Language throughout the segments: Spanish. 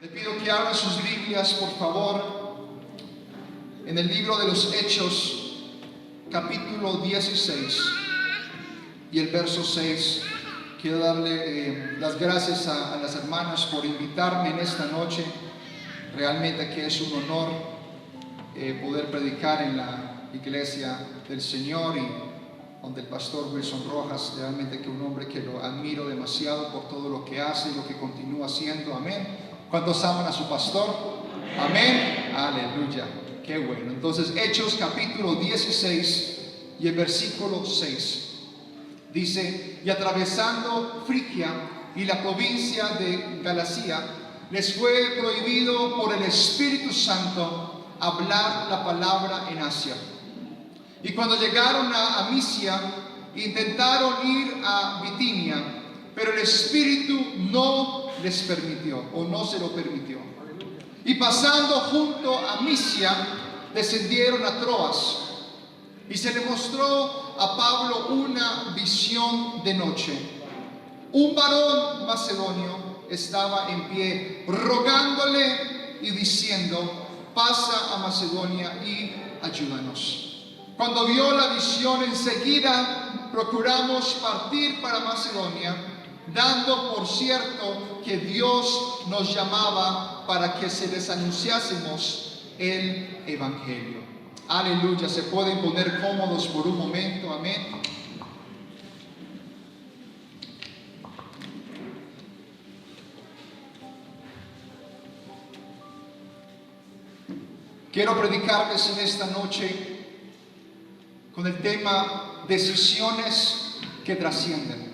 Le pido que abran sus Biblias, por favor, en el libro de los Hechos, capítulo 16 y el verso 6. Quiero darle las gracias a las hermanas por invitarme en esta noche. Realmente que es un honor poder predicar en la iglesia del Señor y donde el pastor Wilson Rojas, realmente que un hombre que lo admiro demasiado por todo lo que hace y lo que continúa haciendo. Amén. ¿Cuántos aman a su pastor? Amén. Aleluya. Qué bueno. Entonces, Hechos capítulo 16 y el versículo 6 dice: y atravesando Frigia y la provincia de Galacia, les fue prohibido por el Espíritu Santo hablar la palabra en Asia. Y cuando llegaron a Misia, intentaron ir a Bitinia, pero el Espíritu no les permitió, o no se lo permitió. Y pasando junto a Misia, descendieron a Troas, y se le mostró a Pablo una visión de noche. Un varón macedonio estaba en pie, rogándole y diciendo: pasa a Macedonia y ayúdanos. Cuando vio la visión, enseguida procuramos partir para Macedonia, dando por cierto que Dios nos llamaba para que se les anunciásemos el Evangelio. Aleluya. Se pueden poner cómodos por un momento. Amén. Quiero predicarles en esta noche con el tema decisiones que trascienden.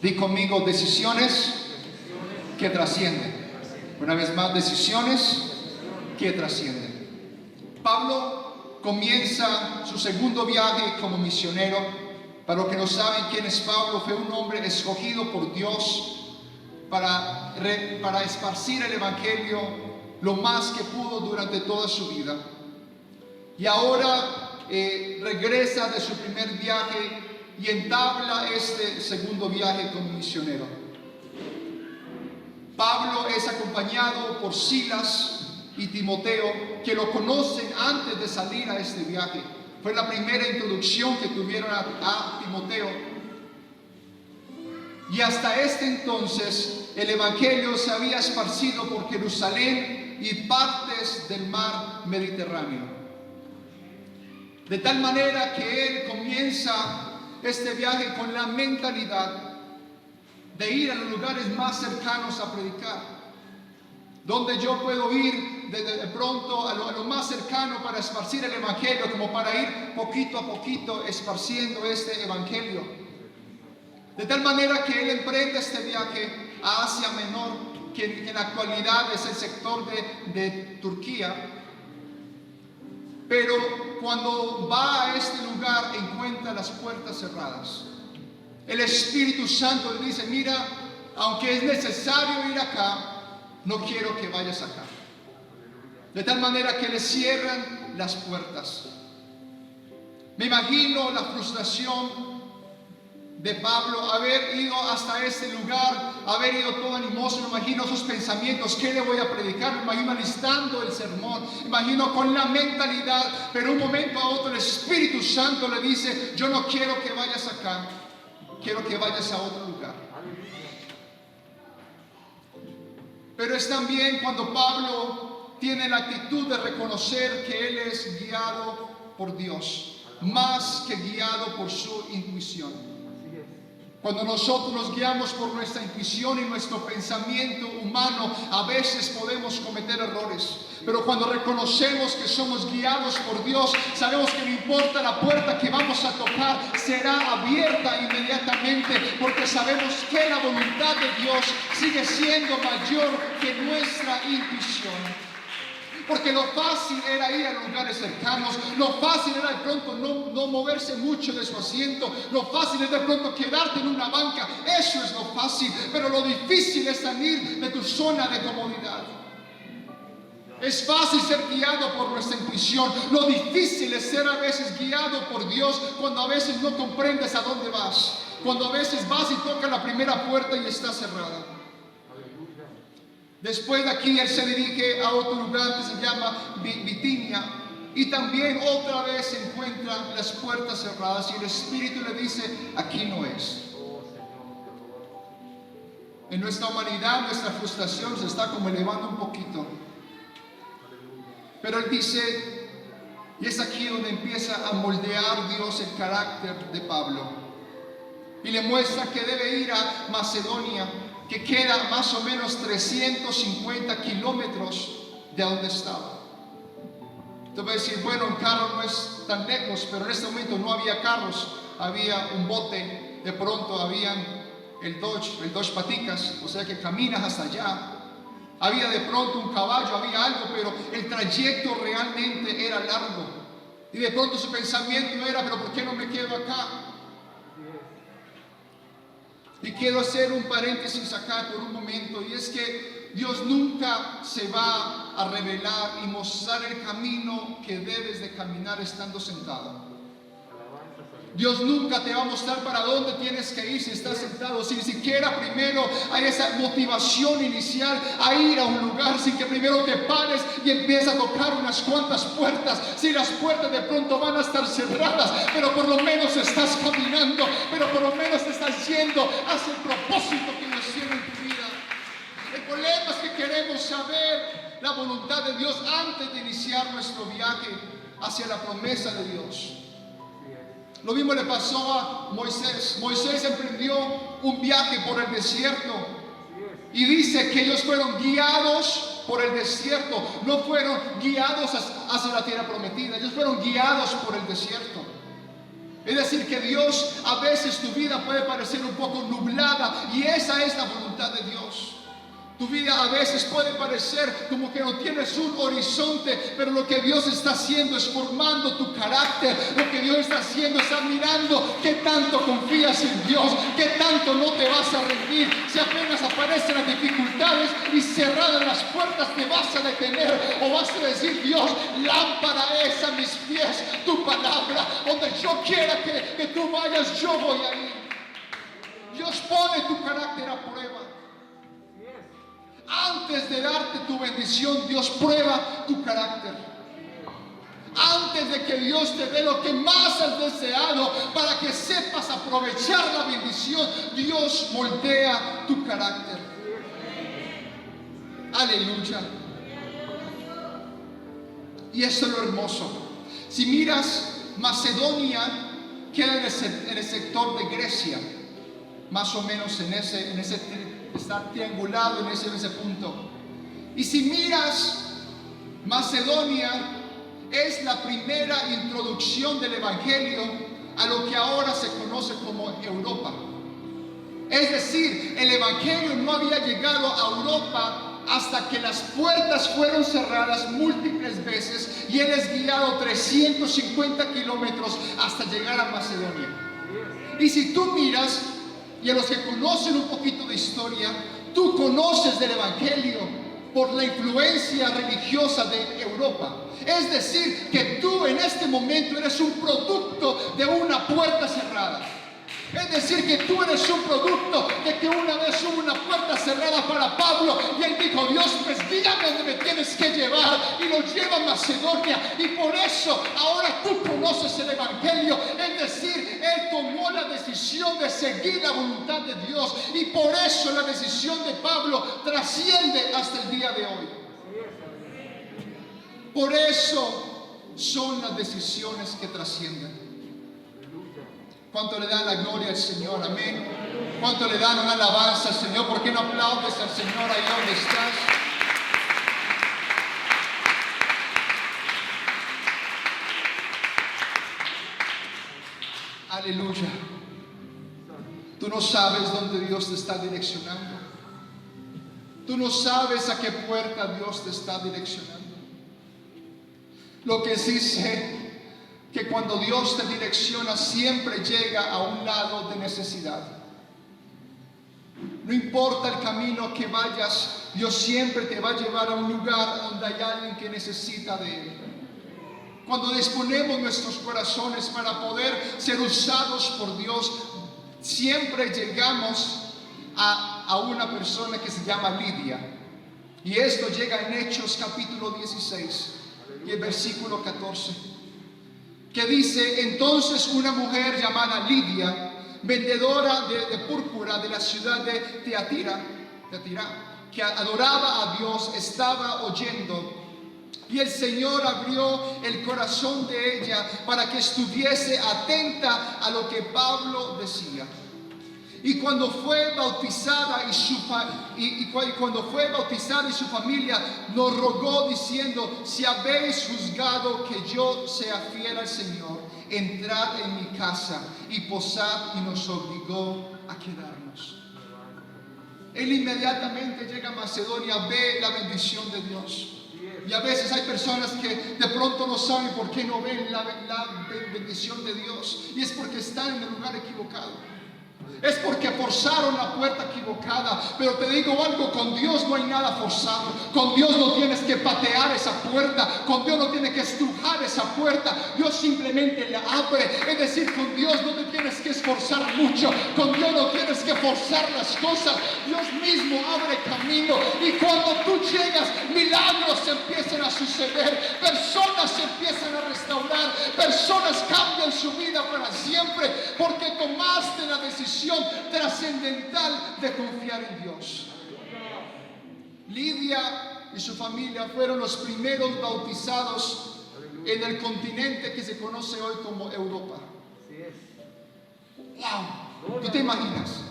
Di conmigo: decisiones que trascienden. Una vez más, decisiones que trascienden. Pablo comienza su segundo viaje como misionero. Para los que no saben quién es Pablo, fue un hombre escogido por Dios para esparcir el Evangelio lo más que pudo durante toda su vida. Y ahora regresa de su primer viaje y entabla este segundo viaje como misionero. Pablo es acompañado por Silas y Timoteo, que lo conocen antes de salir a este viaje. Fue la primera introducción que tuvieron a Timoteo. Y hasta este entonces el Evangelio se había esparcido por Jerusalén y partes del mar Mediterráneo. De tal manera que él comienza este viaje con la mentalidad de ir a los lugares más cercanos a predicar. Donde yo puedo ir de pronto a lo más cercano para esparcir el Evangelio, como para ir poquito a poquito esparciendo este Evangelio. De tal manera que él emprende este viaje a Asia Menor, que en la actualidad es el sector de Turquía. Pero cuando va a este lugar encuentra las puertas cerradas. El Espíritu Santo le dice: mira, aunque es necesario ir acá, no quiero que vayas acá. De tal manera que le cierran las puertas. Me imagino la frustración de Pablo, haber ido hasta este lugar, haber ido todo animoso. Me imagino sus pensamientos: ¿qué le voy a predicar? Me imagino alistando el sermón, me imagino con la mentalidad. Pero un momento a otro el Espíritu Santo le dice: yo no quiero que vayas acá, quiero que vayas a otro lugar. Pero es también cuando Pablo tiene la actitud de reconocer que él es guiado por Dios, más que guiado por su intuición. Cuando nosotros nos guiamos por nuestra intuición y nuestro pensamiento humano, a veces podemos cometer errores. Pero cuando reconocemos que somos guiados por Dios, sabemos que no importa la puerta que vamos a tocar, será abierta inmediatamente, porque sabemos que la voluntad de Dios sigue siendo mayor que nuestra intuición. Porque lo fácil era ir a lugares cercanos, lo fácil era de pronto no moverse mucho de su asiento, lo fácil es de pronto quedarte en una banca. Eso es lo fácil, pero lo difícil es salir de tu zona de comodidad. Es fácil ser guiado por nuestra intuición, lo difícil es ser a veces guiado por Dios cuando a veces no comprendes a dónde vas, cuando a veces vas y tocas la primera puerta y está cerrada. Después de aquí él se dirige a otro lugar que se llama Bitinia, y también otra vez se encuentran las puertas cerradas y el Espíritu le dice: aquí no es. En nuestra humanidad, nuestra frustración se está como elevando un poquito. Pero él dice, y es aquí donde empieza a moldear Dios el carácter de Pablo. Y le muestra que debe ir a Macedonia, que queda más o menos 350 kilómetros de donde estaba. Te voy a decir, bueno, un carro no es tan lejos, pero en este momento no había carros, había un bote, de pronto habían el Dodge Paticas, o sea que caminas hasta allá. Había de pronto un caballo, había algo, pero el trayecto realmente era largo. Y de pronto su pensamiento era, pero ¿por qué no me quedo acá? Y quiero hacer un paréntesis acá por un momento, y es que Dios nunca se va a revelar y mostrar el camino que debes de caminar estando sentado. Dios nunca te va a mostrar para dónde tienes que ir si estás sentado, si ni siquiera primero hay esa motivación inicial a ir a un lugar, sin que primero te pares y empieces a tocar unas cuantas puertas. Si las puertas de pronto van a estar cerradas, pero por lo menos estás caminando, pero por lo menos te estás yendo hacia el propósito que Dios tiene en tu vida. El problema es que queremos saber la voluntad de Dios antes de iniciar nuestro viaje hacia la promesa de Dios. Lo mismo le pasó a Moisés. Moisés emprendió un viaje por el desierto y dice que ellos fueron guiados por el desierto, no fueron guiados hacia la tierra prometida, ellos fueron guiados por el desierto. Es decir, que Dios, a veces tu vida puede parecer un poco nublada y esa es la voluntad de Dios. Tu vida a veces puede parecer como que no tienes un horizonte, pero lo que Dios está haciendo es formando tu carácter. Lo que Dios está haciendo es mirando qué tanto confías en Dios, qué tanto no te vas a rendir. Si apenas aparecen las dificultades y cerradas las puertas, te vas a detener o vas a decir: Dios, lámpara es a mis pies tu palabra, donde yo quiera que tú vayas, yo voy a ir. Dios pone tu carácter a prueba. Antes de darte tu bendición, Dios prueba tu carácter. Antes de que Dios te dé lo que más has deseado, para que sepas aprovechar la bendición, Dios moldea tu carácter. Aleluya. Y eso es lo hermoso. Si miras, Macedonia queda en el sector de Grecia, más o menos en ese está triangulado en ese punto. Y si miras, Macedonia es la primera introducción del Evangelio a lo que ahora se conoce como Europa. Es decir, el Evangelio no había llegado a Europa hasta que las puertas fueron cerradas múltiples veces y él es guiado 350 kilómetros hasta llegar a Macedonia. Y si tú miras, y a los que conocen un poquito de historia, tú conoces del Evangelio por la influencia religiosa de Europa. Es decir, que tú en este momento eres un producto de una puerta cerrada. Es decir, que tú eres un producto de que una vez hubo una puerta cerrada para Pablo y él dijo: Dios, pues dígame dónde me tienes que llevar, y lo lleva a Macedonia. Y por eso ahora tú conoces el Evangelio. Es decir, él tomó la decisión de seguir la voluntad de Dios, y por eso la decisión de Pablo trasciende hasta el día de hoy. Por eso son las decisiones que trascienden. ¿Cuánto le dan la gloria al Señor? Amén. ¿Cuánto le dan una alabanza al Señor? ¿Por qué no aplaudes al Señor ahí donde estás? Aleluya. Tú no sabes dónde Dios te está direccionando. Tú no sabes a qué puerta Dios te está direccionando. Lo que sí sé, que cuando Dios te direcciona siempre llega a un lado de necesidad. No importa el camino que vayas, Dios siempre te va a llevar a un lugar donde hay alguien que necesita de Él. Cuando disponemos nuestros corazones para poder ser usados por Dios, siempre llegamos a una persona que se llama Lidia. Y esto llega en Hechos capítulo 16 y el versículo 14, que dice: entonces una mujer llamada Lidia, vendedora de púrpura de la ciudad de Tiatira, que adoraba a Dios, estaba oyendo. Y el Señor abrió el corazón de ella para que estuviese atenta a lo que Pablo decía. Y cuando fue bautizada cuando fue bautizada y su familia nos rogó diciendo: si habéis juzgado que yo sea fiel al Señor, entrad en mi casa y posad, y nos obligó a quedarnos. Él inmediatamente llega a Macedonia, ve la bendición de Dios. Y a veces hay personas que de pronto no saben por qué no ven la bendición de Dios. Y es porque están en el lugar equivocado. Es porque forzaron la puerta equivocada. Pero te digo algo: con Dios no hay nada forzado. Con Dios no tienes que patear esa puerta. Con Dios no tienes que estrujar esa puerta. Dios simplemente la abre. Es decir, con Dios no te tienes que esforzar mucho. Con Dios no tienes que forzar las cosas. Dios mismo abre camino. Y cuando tú llegas, milagros empiezan a suceder. Personas se empiezan a restaurar. Personas cambian su vida para siempre. Porque tomaste la decisión trascendental de confiar en Dios. Lidia y su familia fueron los primeros bautizados en el continente que se conoce hoy como Europa. ¡Wow! ¿Tú te imaginas?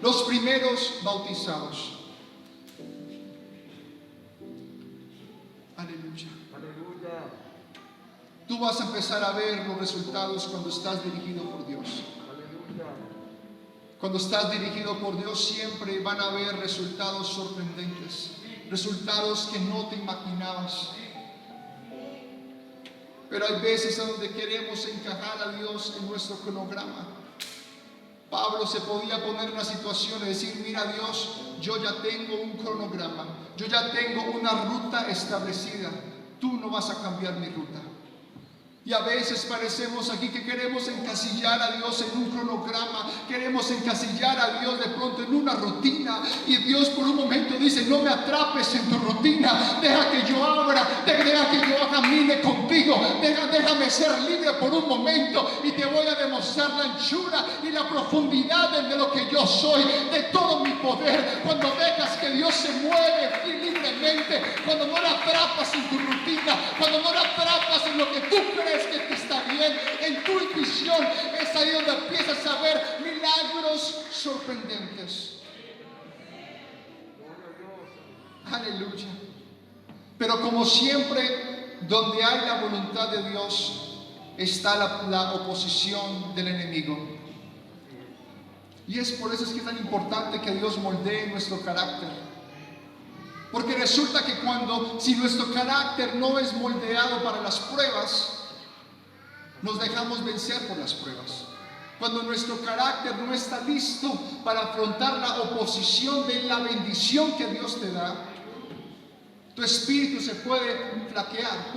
Los primeros bautizados. Aleluya. Tú vas a empezar a ver los resultados cuando estás dirigido por Dios. Cuando estás dirigido por Dios, siempre van a haber resultados sorprendentes, resultados que no te imaginabas. Pero hay veces en donde queremos encajar a Dios en nuestro cronograma. Pablo se podía poner en la situación de decir: mira Dios, yo ya tengo un cronograma, yo ya tengo una ruta establecida, tú no vas a cambiar mi ruta. Y a veces parecemos aquí que queremos encasillar a Dios en un cronograma, queremos encasillar a Dios de pronto en una rutina, y Dios por un momento dice: no me atrapes en tu rutina, deja que yo abra, deja que yo camine contigo, déjame ser libre por un momento y te voy a demostrar la anchura y la profundidad de lo que yo soy, de todo mi poder. Cuando dejas que Dios se mueve libremente, cuando no la atrapas en tu rutina, cuando no la atrapas en lo que tú crees que te está bien, en tu intuición, es ahí donde empiezas a ver milagros sorprendentes. Aleluya. Pero como siempre, donde hay la voluntad de Dios, está la oposición del enemigo. Y es por eso que es tan importante que Dios moldee nuestro carácter. Porque resulta que si nuestro carácter no es moldeado para las pruebas, nos dejamos vencer por las pruebas. Cuando nuestro carácter no está listo para afrontar la oposición de la bendición que Dios te da, tu espíritu se puede flaquear,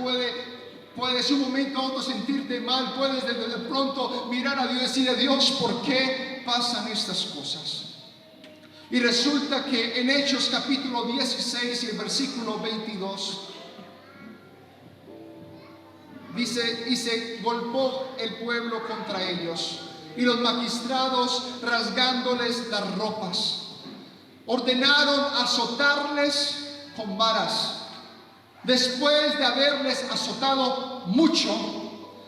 puedes un momento a otro sentirte mal, puedes de pronto mirar a Dios y decirle: Dios, ¿por qué pasan estas cosas? Y resulta que en Hechos capítulo 16 y el versículo 22 dice: y se golpeó el pueblo contra ellos, y los magistrados, rasgándoles las ropas, ordenaron azotarles con varas. Después de haberles azotado mucho,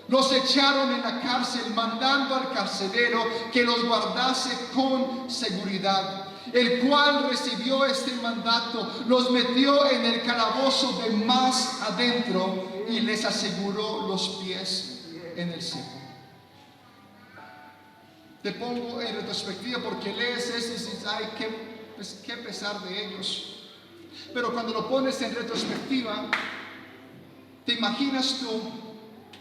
los echaron en la cárcel, mandando al carcelero que los guardase con seguridad, el cual recibió este mandato, los metió en el calabozo de más adentro y les aseguró los pies en el cepo. Te pongo en retrospectiva porque lees eso y dices: ay, qué pesar de ellos. Pero cuando lo pones en retrospectiva, te imaginas tú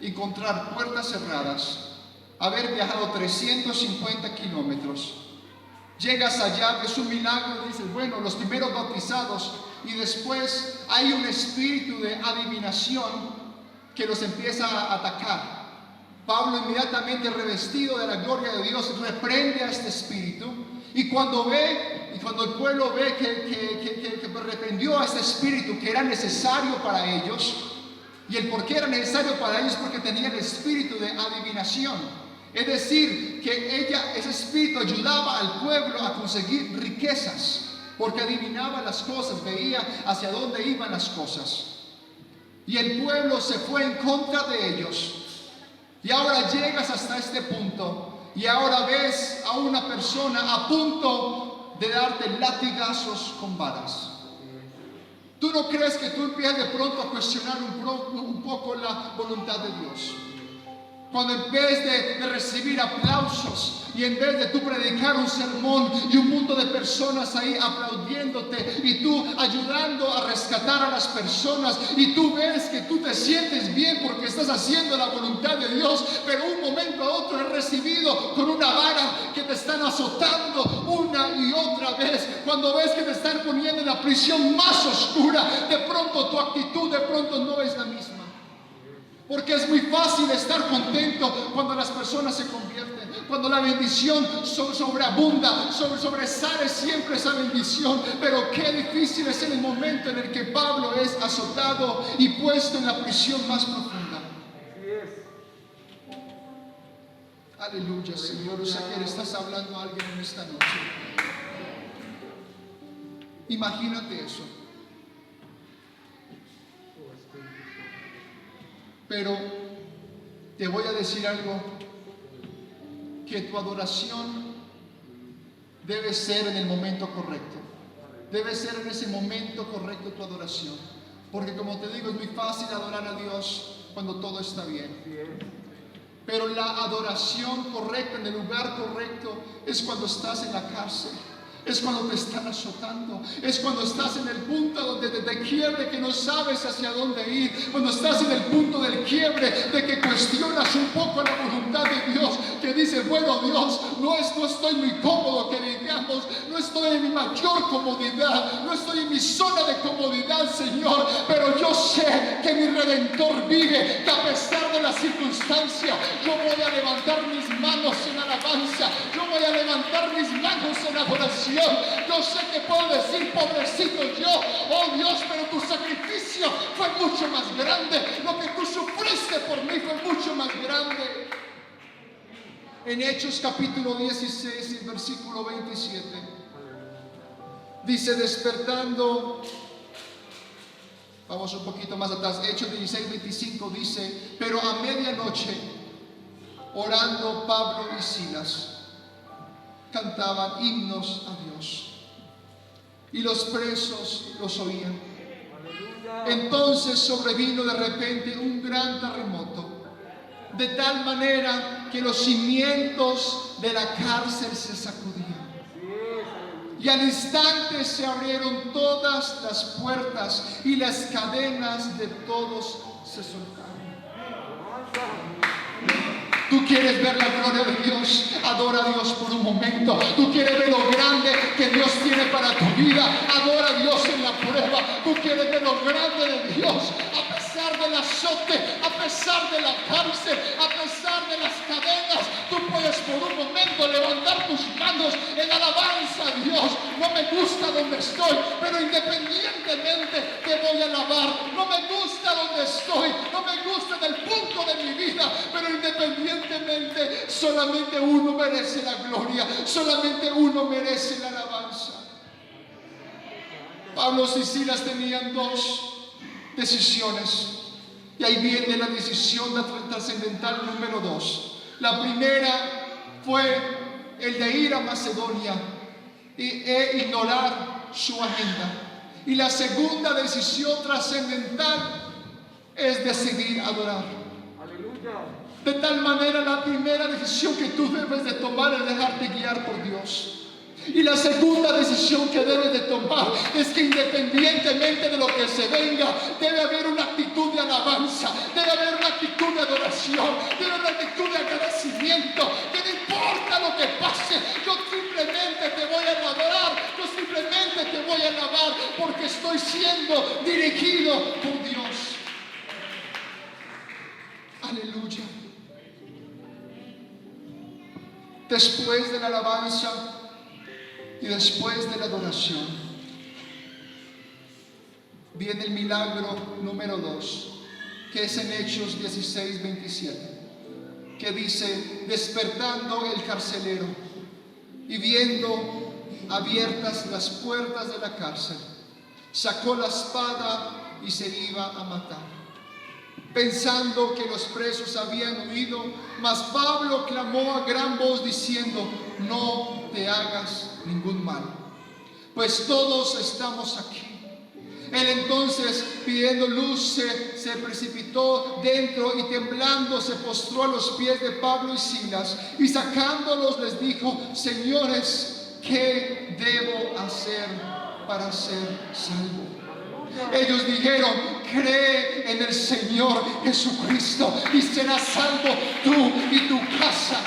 encontrar puertas cerradas, haber viajado 350 kilómetros, llegas allá, ves un milagro y dices: bueno, los primeros bautizados, y después hay un espíritu de adivinación que los empieza a atacar. Pablo, inmediatamente revestido de la gloria de Dios, reprende a este espíritu, y cuando ve y cuando el pueblo ve que reprendió a este espíritu que era necesario para ellos, y el por qué era necesario para ellos, porque tenía el espíritu de adivinación. Es decir, que ese espíritu ayudaba al pueblo a conseguir riquezas, porque adivinaba las cosas, veía hacia dónde iban las cosas. Y el pueblo se fue en contra de ellos. Y ahora llegas hasta este punto, y ahora ves a una persona a punto de darte latigazos con varas. ¿Tú no crees que tú empiezas de pronto a cuestionar un poco la voluntad de Dios? Cuando en vez de recibir aplausos y en vez de tú predicar un sermón y un mundo de personas ahí aplaudiéndote y tú ayudando a rescatar a las personas, y tú ves que tú te sientes bien porque estás haciendo la voluntad de Dios, pero un momento a otro es recibido con una vara que te están azotando una y otra vez. Cuando ves que te están poniendo en la prisión más oscura, de pronto tu actitud de pronto no es la misma. Porque es muy fácil estar contento cuando las personas se convierten, cuando la bendición sobreabunda, sobresale siempre esa bendición. Pero qué difícil es en el momento en el que Pablo es azotado y puesto en la prisión más profunda. Aleluya, Señor. Yo sé que le estás hablando a alguien en esta noche. Imagínate eso. Pero te voy a decir algo, que tu adoración debe ser en el momento correcto. Debe ser en ese momento correcto tu adoración. Porque como te digo, es muy fácil adorar a Dios cuando todo está bien. Pero la adoración correcta, en el lugar correcto, es cuando estás en la cárcel. Es cuando te están azotando. Es cuando estás en el punto donde de quiebre, que no sabes hacia dónde ir. Cuando estás en el punto del quiebre, de que cuestionas un poco la voluntad de Dios, que dices, bueno, Dios, no estoy muy cómodo, que digamos, no estoy en mi mayor comodidad, no estoy en mi zona de comodidad, Señor, pero yo sé que mi Redentor vive, que a pesar de la circunstancia, yo voy a levantar mis manos en alabanza, yo voy a levantar mis manos en adoración. Yo sé que puedo decir, pobrecito yo, oh Dios, pero tu sacrificio fue mucho más grande. Lo que tú sufriste por mí fue mucho más grande. En Hechos capítulo 16 y versículo 27 dice, despertando, vamos un poquito más atrás, Hechos 16, 25 dice, pero a medianoche, orando Pablo y Silas, cantaban himnos a Dios, y los presos los oían. Entonces sobrevino de repente un gran terremoto, de tal manera que los cimientos de la cárcel se sacudían, y al instante se abrieron todas las puertas y las cadenas de todos se soltaron. Tú quieres ver la gloria de Dios, adora a Dios por un momento. Tú quieres ver lo grande que Dios tiene para tu vida, adora a Dios en la prueba. Tú quieres ver lo grande de Dios, a pesar del azote, a pesar de la cárcel, a pesar de las cadenas. Tú puedes por un momento levantar tus manos en alabanza a Dios. No me gusta donde estoy, pero independientemente te voy a alabar. No me gusta donde estoy, no me gusta en el punto de mi vida, pero independientemente, solamente uno merece la gloria, solamente uno merece la alabanza. Pablo y Silas tenían dos decisiones, y ahí viene la decisión trascendental número 2. La primera fue el de ir a Macedonia e ignorar su agenda, y la segunda decisión trascendental es decidir adorar. De tal manera, la primera decisión que tú debes de tomar es dejarte guiar por Dios. Y la segunda decisión que debes de tomar es que independientemente de lo que se venga, debe haber una actitud de alabanza, debe haber una actitud de adoración, debe haber una actitud de agradecimiento, que no importa lo que pase, yo simplemente te voy a adorar, yo simplemente te voy a alabar, porque estoy siendo dirigido por Dios. Aleluya. Después de la alabanza Y después de la adoración, viene el milagro número 2, que es en Hechos 16:27, que dice: despertando el carcelero y viendo abiertas las puertas de la cárcel, sacó la espada y se iba a matar, pensando que los presos habían huido. Mas Pablo clamó a gran voz diciendo: no te hagas ningún mal, pues todos estamos aquí. Él entonces, pidiendo luz, se precipitó dentro y temblando se postró a los pies de Pablo y Silas, y sacándolos les dijo: señores, ¿qué debo hacer para ser salvo? Ellos dijeron: cree en el Señor Jesucristo y serás salvo tú y tu casa.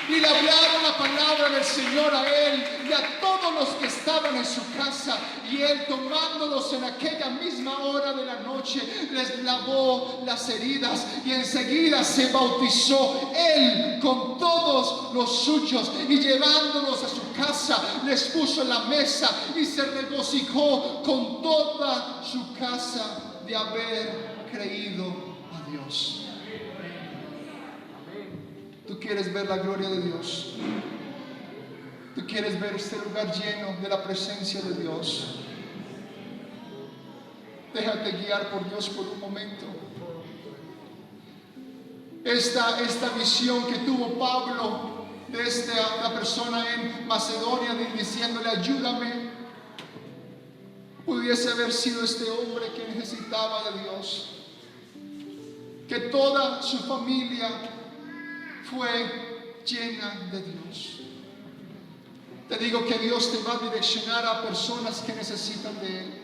Y le hablaron la palabra del Señor a él y a todos los que estaban en su casa. Y él, tomándolos en aquella misma hora de la noche, les lavó las heridas, y enseguida se bautizó él con todos los suyos, y llevándolos a su casa les puso en la mesa, y se regocijó con toda su casa de haber creído a Dios. Tú quieres ver la gloria de Dios. Tú quieres ver este lugar lleno de la presencia de Dios. Déjate guiar por Dios por un momento. Esta visión que tuvo Pablo de la persona en Macedonia diciéndole: ayúdame, pudiese haber sido este hombre que necesitaba de Dios. Que toda su familia fue llena de Dios. Te digo que Dios te va a direccionar a personas que necesitan de Él,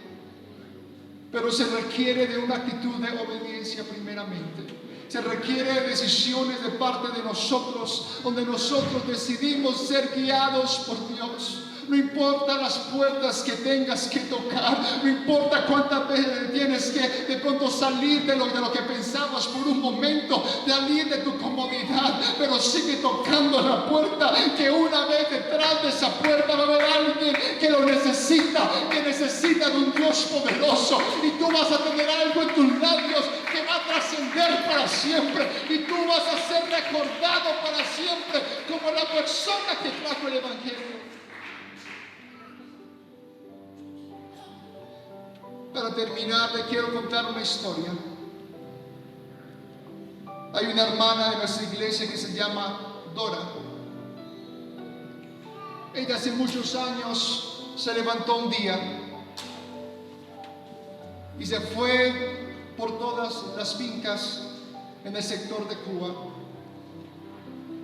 pero se requiere de una actitud de obediencia primeramente. Se requiere decisiones de parte de nosotros, donde nosotros decidimos ser guiados por Dios. No importa las puertas que tengas que tocar, no importa cuántas veces tienes que de pronto salir de lo que pensabas por un momento, salir de tu comodidad, pero sigue tocando la puerta, que una vez detrás de esa puerta va a haber alguien que lo necesita, que necesita de un Dios poderoso, y tú vas a tener algo en tus labios que va a trascender para siempre, y tú vas a ser recordado para siempre como la persona que trajo el Evangelio. Para terminar, le quiero contar una historia. Hay una hermana de nuestra iglesia que se llama Dora. Ella hace muchos años se levantó un día y se fue por todas las fincas en el sector de Cuba.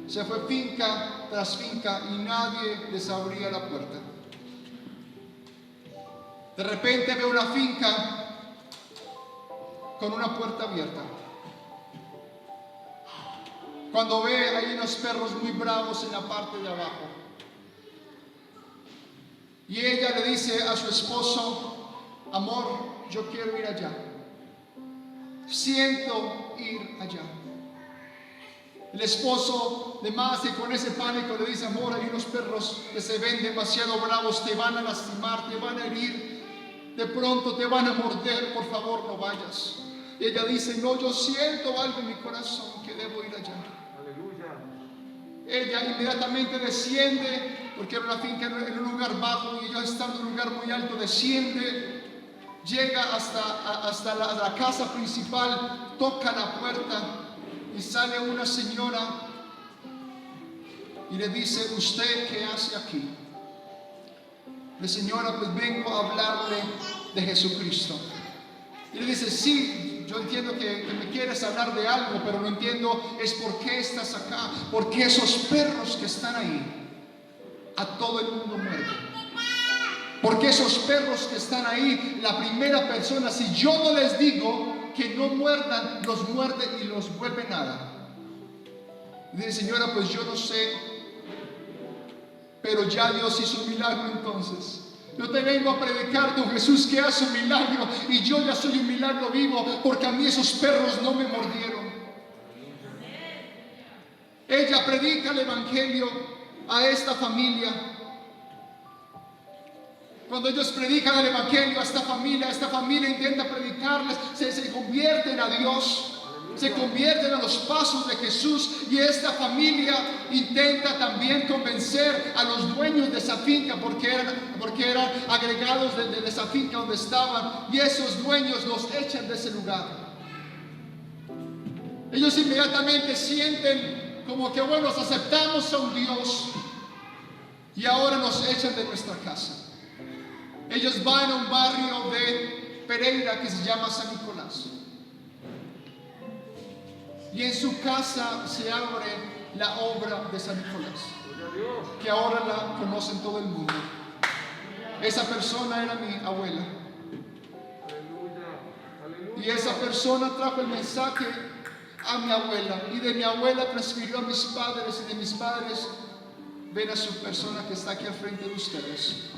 Se fue finca tras finca y nadie les abría la puerta. De repente ve una finca con una puerta abierta. Cuando ve, hay unos perros muy bravos en la parte de abajo. Y ella le dice a su esposo: amor, yo quiero ir allá. Siento ir allá. El esposo, de más y con ese pánico, le dice: amor, hay unos perros que se ven demasiado bravos, te van a lastimar, te van a herir. De pronto te van a morder, por favor no vayas. Y ella dice: no, yo siento algo en mi corazón que debo ir allá. Aleluya. Ella inmediatamente desciende, porque era una finca en un lugar bajo, y ella, estando en un lugar muy alto, desciende, llega hasta la casa principal, toca la puerta y sale una señora y le dice: ¿usted qué hace aquí? La señora: pues vengo a hablarle de Jesucristo. Y le dice: sí, yo entiendo que me quieres hablar de algo, pero no entiendo es por qué estás acá, porque esos perros que están ahí a todo el mundo muerden. Porque esos perros que están ahí, la primera persona, si yo no les digo que no muerdan, los muerde y los vuelve nada. Y dice: señora, pues yo no sé, pero ya Dios hizo un milagro entonces. Yo te vengo a predicar de un Jesús que hace un milagro, y yo ya soy un milagro vivo, porque a mí esos perros no me mordieron. Ella predica el Evangelio a esta familia. Cuando ellos predican el evangelio a esta familia intenta predicarles, se convierten a Dios, se convierten a los pasos de Jesús, y esta familia intenta también convencer a los dueños de esa finca, porque eran agregados de esa finca donde estaban, y esos dueños los echan de ese lugar. Ellos inmediatamente sienten como que, bueno, aceptamos a un Dios y ahora nos echan de nuestra casa. Ellos van a un barrio de Pereira que se llama San Nicolás, y en su casa se abre la obra de San Nicolás, que ahora la conocen todo el mundo. Esa persona era mi abuela, y esa persona trajo el mensaje a mi abuela, y de mi abuela transfirió a mis padres, y de mis padres ven a su persona que está aquí al frente de ustedes.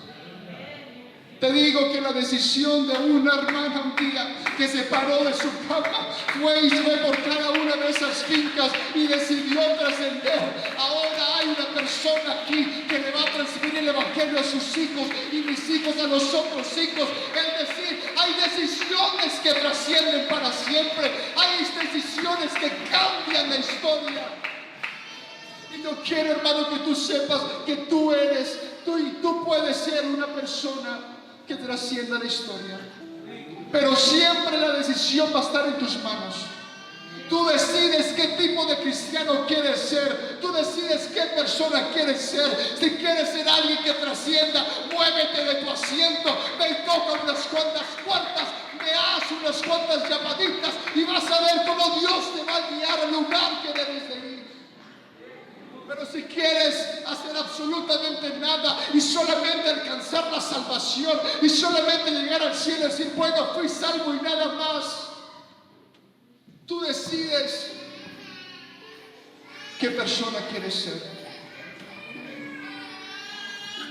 Te digo que la decisión de una hermana un día que se paró de su cama fue y fue por cada una de esas fincas y decidió trascender. Ahora hay una persona aquí que le va a transmitir el evangelio a sus hijos y mis hijos a los otros hijos. Es decir, hay decisiones que trascienden para siempre. Hay decisiones que cambian la historia. Y yo quiero, hermano, que tú sepas que tú puedes ser una persona que trascienda la historia, pero siempre la decisión va a estar en tus manos. Tú decides qué tipo de cristiano quieres ser, tú decides qué persona quieres ser. Si quieres ser alguien que trascienda, muévete de tu asiento, ve y toca unas cuantas puertas, me haz unas cuantas llamaditas y vas a ver cómo Dios te va a guiar al lugar que debes de ir. Pero si quieres hacer absolutamente nada y solamente alcanzar la salvación y solamente llegar al cielo y decir, bueno, fui salvo y nada más, tú decides qué persona quieres ser.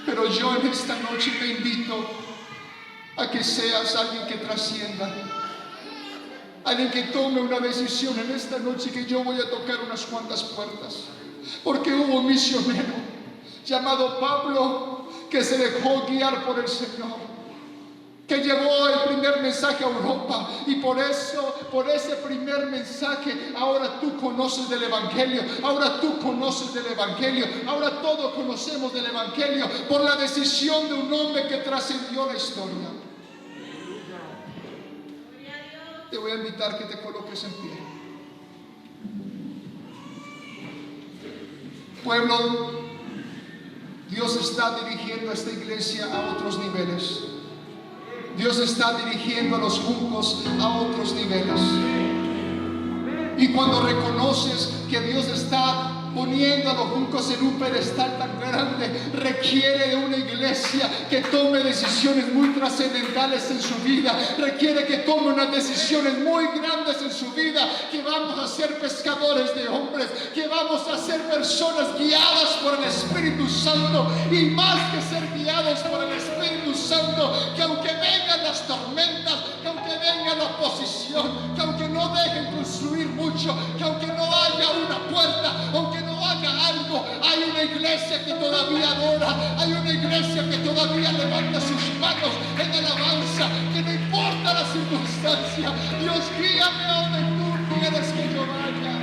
Pero yo en esta noche te invito a que seas alguien que trascienda, alguien que tome una decisión en esta noche, que yo voy a tocar unas cuantas puertas. Porque hubo un misionero llamado Pablo que se dejó guiar por el Señor, que llevó el primer mensaje a Europa, y por ese primer mensaje ahora tú conoces del Evangelio, ahora tú conoces del Evangelio, ahora todos conocemos del Evangelio por la decisión de un hombre que trascendió la historia. Te voy a invitar que te coloques en pie. Pueblo, Dios está dirigiendo a esta iglesia a otros niveles. Dios está dirigiendo a los juncos a otros niveles. Y cuando reconoces que Dios está poniendo a los juncos en un pedestal tan grande, requiere de una iglesia que tome decisiones muy trascendentales en su vida, requiere que tome unas decisiones muy grandes en su vida, que vamos a ser pescadores de hombres, que vamos a ser personas guiadas por el Espíritu Santo, y más que ser guiados por el Espíritu Santo, que aunque vengan las tormentas, que aunque venga la oposición, que aunque no dejen construir mucho, que aunque no haya una puerta, aunque no haga algo, hay una iglesia que todavía adora, hay una iglesia que todavía levanta sus manos en alabanza, que no importa la circunstancia. Dios, guíame a donde tú quieres que yo vaya.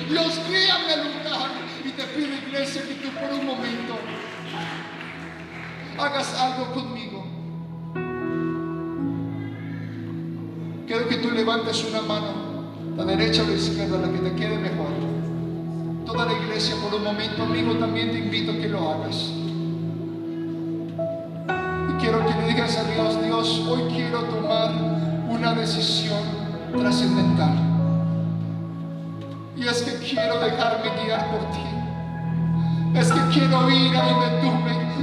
Dios, guíame al lugar. Y te pido, iglesia, que tú por un momento hagas algo conmigo. Quiero que tú levantes una mano, la derecha o la izquierda, la que te quede mejor. Toda la iglesia por un momento, amigo, también te invito a que lo hagas. Y quiero que le digas a Dios, Dios, hoy quiero tomar una decisión trascendental. Y es que quiero dejarme guiar por ti. Es que quiero ir a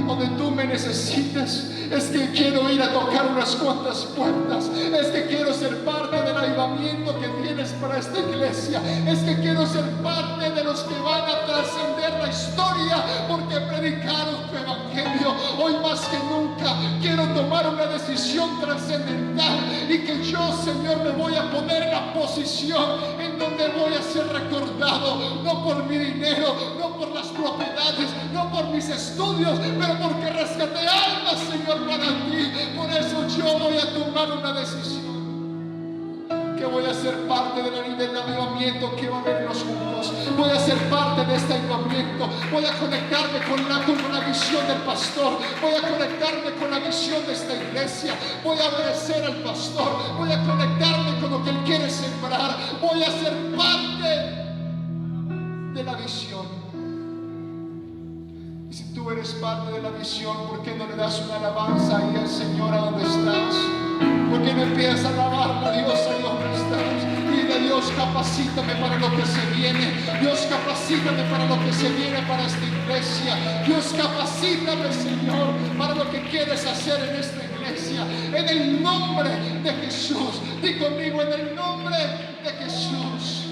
donde tú me necesites. Es que quiero ir a tocar unas cuantas puertas. Es que quiero ser parte del avivamiento que tienes para esta iglesia. Es que quiero ser parte de los que van a trascender la historia, porque predicar tu evangelio. Hoy más que nunca quiero tomar una decisión trascendental y que yo, Señor, me voy a poner en la posición en donde voy a ser recordado, no por mi dinero, no por las propiedades, no por mis estudios, pero porque rescaté almas, Señor, para ti. Por eso yo voy a tomar una decisión, que voy a ser parte del avivamiento que va a vernos juntos. Voy a ser parte de este avivamiento. Voy a conectarme con la visión del pastor. Voy a conectarme con la visión de esta iglesia. Voy a obedecer al pastor. Voy a conectarme con lo que él quiere sembrar. Voy a ser parte de la visión. Y si tú eres parte de la visión, ¿por qué no le das una alabanza ahí al Señor a donde estás? ¿Por qué no empiezas a alabar a Dios ahí donde estás? Dile: Dios, capacítame para lo que se viene. Dios, capacítame para lo que se viene para esta iglesia. Dios, capacítame, Señor, para lo que quieres hacer en esta iglesia. En el nombre de Jesús. Di conmigo: en el nombre de Jesús.